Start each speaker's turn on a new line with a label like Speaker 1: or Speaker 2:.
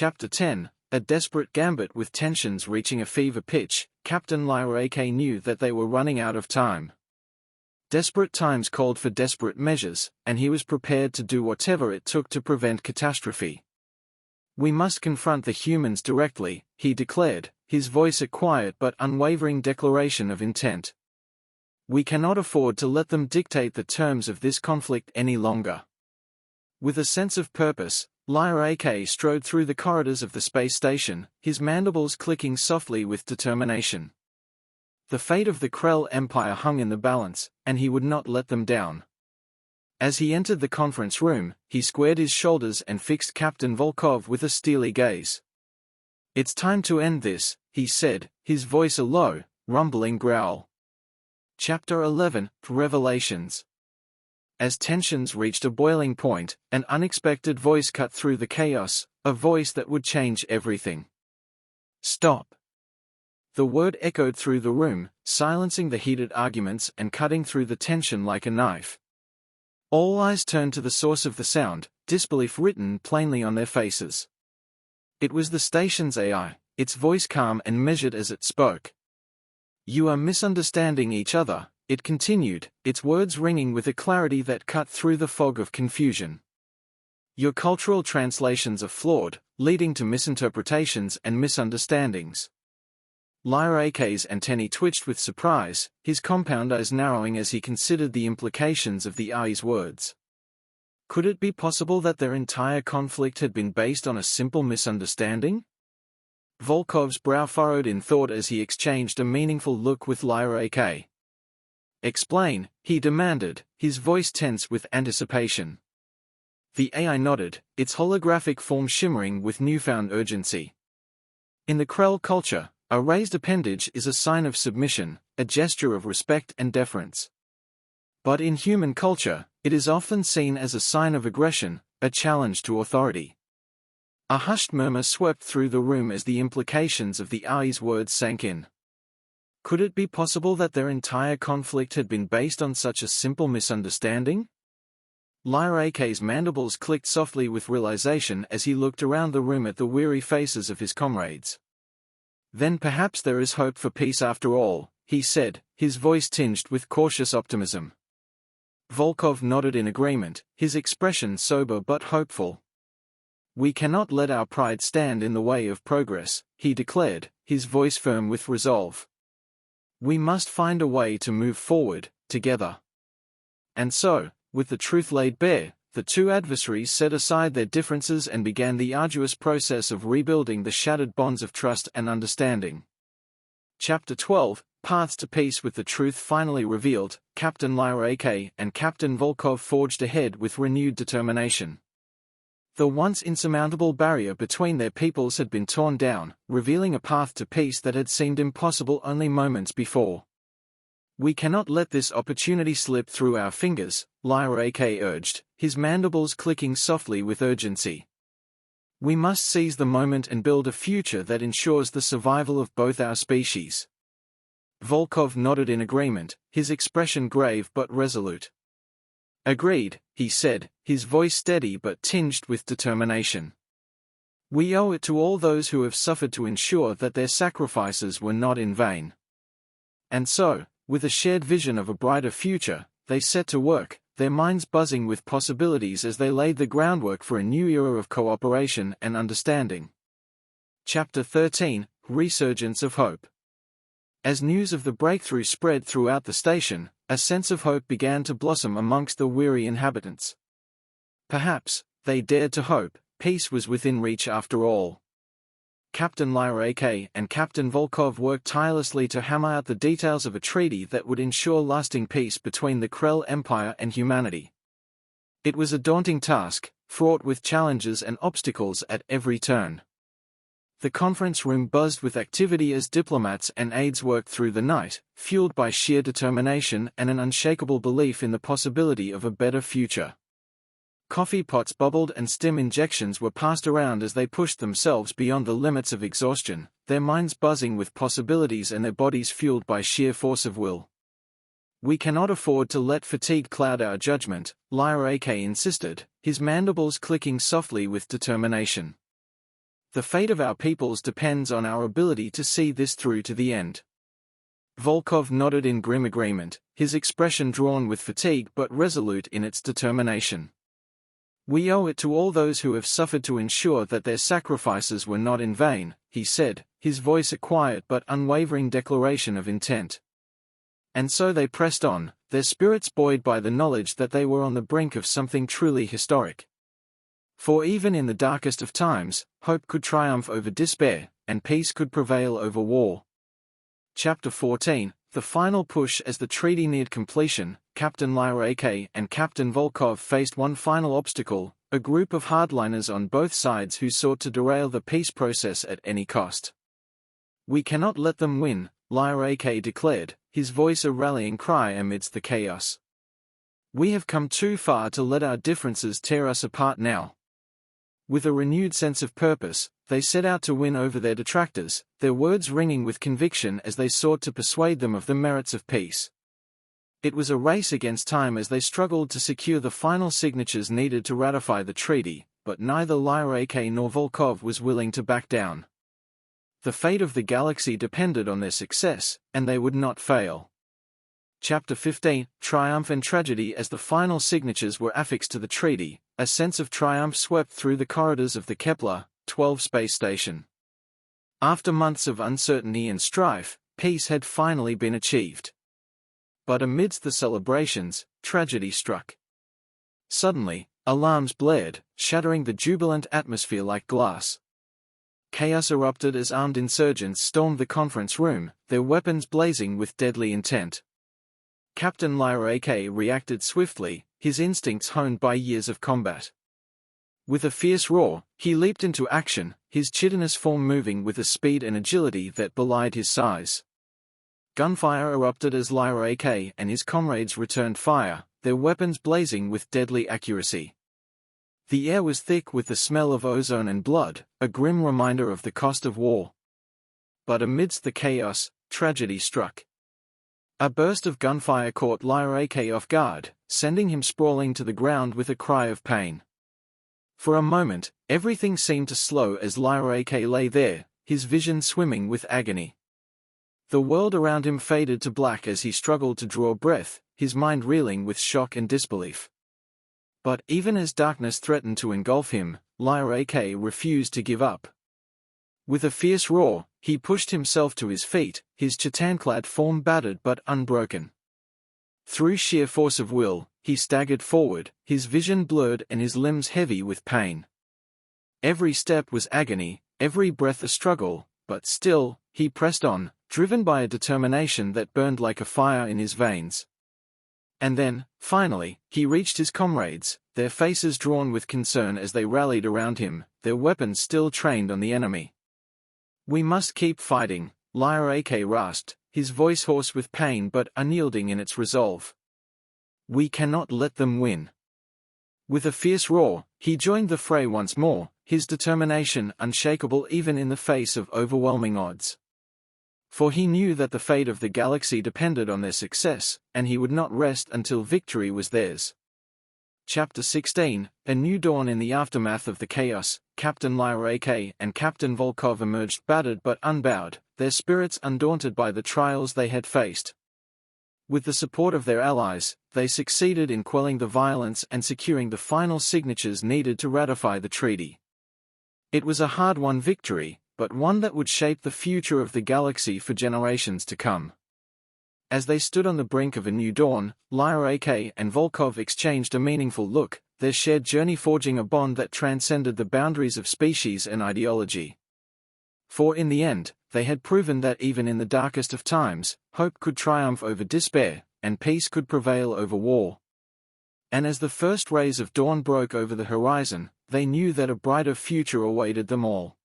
Speaker 1: Chapter 10, A desperate gambit. With tensions reaching a fever pitch, Captain Lyra'ak knew that they were running out of time. Desperate times called for desperate measures, and he was prepared to do whatever it took to prevent catastrophe. "We must confront the humans directly," he declared, his voice a quiet but unwavering declaration of intent. "We cannot afford to let them dictate the terms of this conflict any longer." With a sense of purpose, Lyra'ak strode through the corridors of the space station, his mandibles clicking softly with determination. The fate of the Krell Empire hung in the balance, and he would not let them down. As he entered the conference room, he squared his shoulders and fixed Captain Volkov with a steely gaze. "It's time to end this," he said, his voice a low, rumbling growl. Chapter 11, Revelations. As tensions reached a boiling point, an unexpected voice cut through the chaos, a voice that would change everything. "Stop!" The word echoed through the room, silencing the heated arguments and cutting through the tension like a knife. All eyes turned to the source of the sound, disbelief written plainly on their faces. It was the station's AI, its voice calm and measured as it spoke. "You are misunderstanding each other," it continued, its words ringing with a clarity that cut through the fog of confusion. "Your cultural translations are flawed, leading to misinterpretations and misunderstandings." Lyra'ak's antennae twitched with surprise, his compound eyes narrowing as he considered the implications of the AI's words. Could it be possible that their entire conflict had been based on a simple misunderstanding? Volkov's brow furrowed in thought as he exchanged a meaningful look with Lyra'ak. "Explain," he demanded, his voice tense with anticipation. The AI nodded, its holographic form shimmering with newfound urgency. "In the Krell culture, a raised appendage is a sign of submission, a gesture of respect and deference. But in human culture, it is often seen as a sign of aggression, a challenge to authority." A hushed murmur swept through the room as the implications of the AI's words sank in. Could it be possible that their entire conflict had been based on such a simple misunderstanding? Lyra'ak's mandibles clicked softly with realization as he looked around the room at the weary faces of his comrades. "Then perhaps there is hope for peace after all," he said, his voice tinged with cautious optimism. Volkov nodded in agreement, his expression sober but hopeful. "We cannot let our pride stand in the way of progress," he declared, his voice firm with resolve. "We must find a way to move forward, together." And so, with the truth laid bare, the two adversaries set aside their differences and began the arduous process of rebuilding the shattered bonds of trust and understanding. Chapter 12, Paths to Peace. With the truth finally revealed, Captain Lyra'ak and Captain Volkov forged ahead with renewed determination. The once insurmountable barrier between their peoples had been torn down, revealing a path to peace that had seemed impossible only moments before. "We cannot let this opportunity slip through our fingers," Lyra'ak urged, his mandibles clicking softly with urgency. "We must seize the moment and build a future that ensures the survival of both our species." Volkov nodded in agreement, his expression grave but resolute. "Agreed," he said, his voice steady but tinged with determination. "We owe it to all those who have suffered to ensure that their sacrifices were not in vain." And so, with a shared vision of a brighter future, they set to work, their minds buzzing with possibilities as they laid the groundwork for a new era of cooperation and understanding. Chapter 13, Resurgence of Hope. As news of the breakthrough spread throughout the station, a sense of hope began to blossom amongst the weary inhabitants. Perhaps, they dared to hope, peace was within reach after all. Captain Lyra'ak and Captain Volkov worked tirelessly to hammer out the details of a treaty that would ensure lasting peace between the Krell Empire and humanity. It was a daunting task, fraught with challenges and obstacles at every turn. The conference room buzzed with activity as diplomats and aides worked through the night, fueled by sheer determination and an unshakable belief in the possibility of a better future. Coffee pots bubbled and stim injections were passed around as they pushed themselves beyond the limits of exhaustion, their minds buzzing with possibilities and their bodies fueled by sheer force of will. "We cannot afford to let fatigue cloud our judgment," Lyra'ak insisted, his mandibles clicking softly with determination. The fate of our peoples depends on our ability to see this through to the end. Volkov nodded in grim agreement, his expression drawn with fatigue but resolute in its determination. We owe it to all those who have suffered to ensure that their sacrifices were not in vain, he said, his voice a quiet but unwavering declaration of intent. And so they pressed on, their spirits buoyed by the knowledge that they were on the brink of something truly historic. For even in the darkest of times, hope could triumph over despair, and peace could prevail over war. Chapter 14, The Final Push. As the treaty neared completion, Captain Lyra'ak and Captain Volkov faced one final obstacle, a group of hardliners on both sides who sought to derail the peace process at any cost. We cannot let them win, Lyra'ak declared, his voice a rallying cry amidst the chaos. We have come too far to let our differences tear us apart now. With a renewed sense of purpose, they set out to win over their detractors, their words ringing with conviction as they sought to persuade them of the merits of peace. It was a race against time as they struggled to secure the final signatures needed to ratify the treaty, but neither Lyra'ak nor Volkov was willing to back down. The fate of the galaxy depended on their success, and they would not fail. Chapter 15, Triumph and Tragedy. As the final signatures were affixed to the treaty, a sense of triumph swept through the corridors of the Kepler-12 space station. After months of uncertainty and strife, peace had finally been achieved. But amidst the celebrations, tragedy struck. Suddenly, alarms blared, shattering the jubilant atmosphere like glass. Chaos erupted as armed insurgents stormed the conference room, their weapons blazing with deadly intent. Captain Lyra'ak reacted swiftly, his instincts honed by years of combat. With a fierce roar, he leaped into action, his chitinous form moving with a speed and agility that belied his size. Gunfire erupted as Lyra'ak and his comrades returned fire, their weapons blazing with deadly accuracy. The air was thick with the smell of ozone and blood, a grim reminder of the cost of war. But amidst the chaos, tragedy struck. A burst of gunfire caught Lyra'ak off guard, sending him sprawling to the ground with a cry of pain. For a moment, everything seemed to slow as Lyra'ak lay there, his vision swimming with agony. The world around him faded to black as he struggled to draw breath, his mind reeling with shock and disbelief. But even as darkness threatened to engulf him, Lyra'ak refused to give up. With a fierce roar, he pushed himself to his feet, his chitin-clad form battered but unbroken. Through sheer force of will, he staggered forward, his vision blurred and his limbs heavy with pain. Every step was agony, every breath a struggle, but still, he pressed on, driven by a determination that burned like a fire in his veins. And then, finally, he reached his comrades, their faces drawn with concern as they rallied around him, their weapons still trained on the enemy. We must keep fighting, Lyra'ak rasped, his voice hoarse with pain but unyielding in its resolve. We cannot let them win. With a fierce roar, he joined the fray once more, his determination unshakable even in the face of overwhelming odds. For he knew that the fate of the galaxy depended on their success, and he would not rest until victory was theirs. Chapter 16, A New Dawn. In the aftermath of the chaos, Captain Lyra'ak and Captain Volkov emerged battered but unbowed, their spirits undaunted by the trials they had faced. With the support of their allies, they succeeded in quelling the violence and securing the final signatures needed to ratify the treaty. It was a hard-won victory, but one that would shape the future of the galaxy for generations to come. As they stood on the brink of a new dawn, Lyra'ak and Volkov exchanged a meaningful look, their shared journey forging a bond that transcended the boundaries of species and ideology. For in the end, they had proven that even in the darkest of times, hope could triumph over despair, and peace could prevail over war. And as the first rays of dawn broke over the horizon, they knew that a brighter future awaited them all.